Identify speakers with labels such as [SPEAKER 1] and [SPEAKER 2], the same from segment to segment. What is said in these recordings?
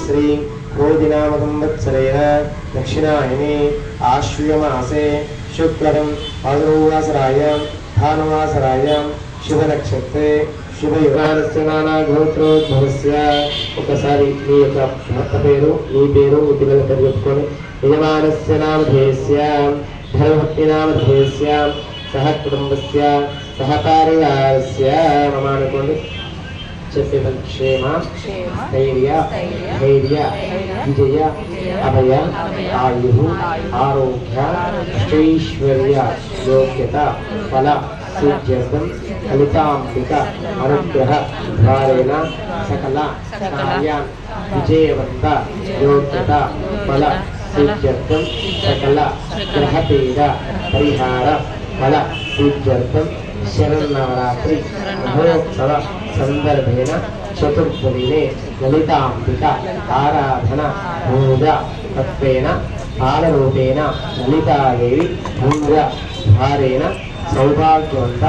[SPEAKER 1] श्री क्रोधिनाम संवत्सरेण दक्षिणायने आश्वयुजमासे शुक्लं भानुवासरायां शुभ नक्षत्रे शुभयुगानस्य नानागोत्रोद्भवस्य ఒకసారి మీ యొక్క భర్త పేరు మీ పేరు మీ పిల్లల పేరు చెప్పుకొని యజమానస్య నామధేయస్య ధర్మభక్తి నామధేయస్య సహ కుటుంబస్య సహ పరివారస్య మమ అనుకోండి. చెప్పేది క్షేమ ధైర్య ధైర్య విజయ అభయ ఆయు ఆరోగ్య అష్టైశ్వర్య యోగ్యత ఫల సిద్ధ్యర్థం ఫలితాంబిక అనుగ్రహ ద్వారేణ సకల కార్యాన్ విజయవంత యోగ్యత ఫల సిద్ధ్యర్థం సకల గ్రహపీడ పరిహార ఫల సిద్ధ్యర్థం శరన్నవరాత్రి మహోత్సవ సందర్భేన చతుర్థదినే లలితాంబిక ఆరాధన పూజ తత్వేన బాలరూపేణ లలితాదేవి పూజ ద్వారేణ సౌభాగ్యవంత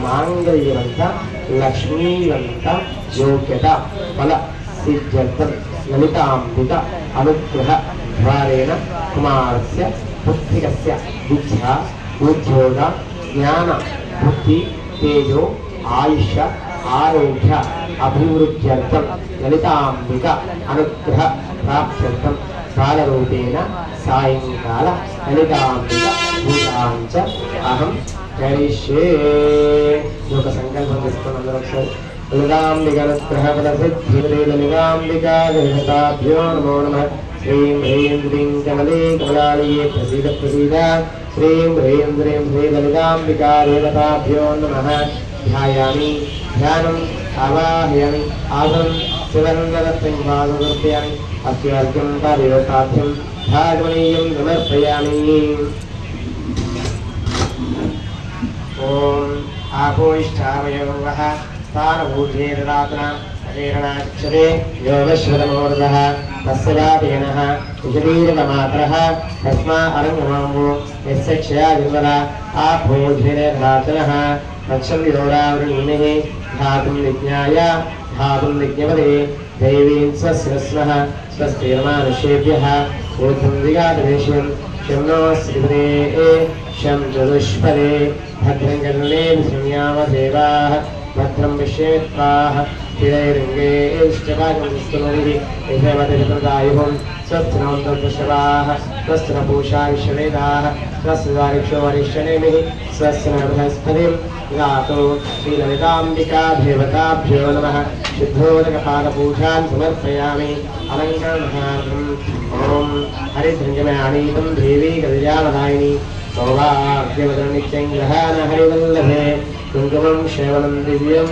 [SPEAKER 1] మాంగళ్యవంత లక్ష్మీవంత యోగ్యత ఫల సిద్ధ్యర్థం లలితాంబిక అనుగ్రహ ద్వారేణ కుమారస్య పుత్రికస్య విద్యా ఉద్యోగ జ్ఞాన బుద్ధి తేజో ఆయుష్య ఆరోగ్య అభివృద్ధ్యర్థం లలితాంబిక అనుగ్రహ ప్రాప్త్యర్థం బాలరూపేణ సాయంకాల లలితాంబిక పూజాంచ అహం కరిష్యే. ఒక సంకల్పం తీసుకొని అందరూ ఒకసారి లలితాంబికానుగ్రహ ఫలసిద్ధిరే లలితాంబికా దేవతాభ్యో నమో నమః. శ్రీం హ్రీం హ్రీం కమలే కమలాలయే ప్రసీద ప్రసీద. శ్రీం హ్రీం హ్రీం శ్రీ లలితాంబికా దేవతాభ్యో నమః. ధ్యాయామి ధ్యానం ఆవాహయామి ఆసం శివరంగరత్నం సమర్పయామి. అస్యార్ఘ్యం పారివేతాభ్యం భాగమనీయం సమర్పయామి. ఓం ఆపోయిష్టావయవః స్థానభూతే దదాతునా అజేరణాక్షరే యోగశ్వతమోర్ధః తస్యవాపేనః విజలీరమాత్రః తస్మా అరంగమాంబో యస్య క్షయాదిర్వర ఆపోధ్వేన దదాతునః తక్షం యోరావృణీనిః ధాతుం విజ్ఞాయ ధాతుం విజ్ఞపదే దేవీం స్వస్రస్వః స్వస్తిర్మానుషేభ్యः ఊర్ధ్వం దిగాతవేశ్యం శంనో శ్రీపదే శం చతుష్పదే భద్రం కర్ణే శృణ్యామదేవాః భద్రం విశ్వేత్వాః స్థిరైరంగేష్టకాగంస్తునోభిः యజమతిర్ప్రదాయుః స్వస్తినోऽन्तర్దశవాः స్వస్తినపూషా విశ్వవేదాः స్వస్తిదారిక్షో వరిష్ఠనేమిः స్వస్తిన బృహస్పతిం గాతో శ్రీలలితాంబికా దేవతాభ్యో నమః. శుద్ధోదకపాదపూజాన్ సమర్పయామి. అలంకరణార్థం ఓం హరిద్రంజమయానీతం దేవీ గజానదాయిని సౌభాగ్యవదన నిత్యం గ్రహాన హరివల్లభే. కుంకుమం శ్రవణం దివ్యం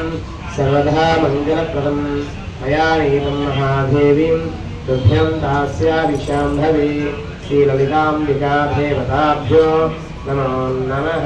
[SPEAKER 1] సర్వదా మంగళప్రదం మయా నీతం మహాదేవీం తుభ్యం దాస్యామి శాంభవే. శ్రీలలితాంబికా దేవతాభ్యో నమో నమః.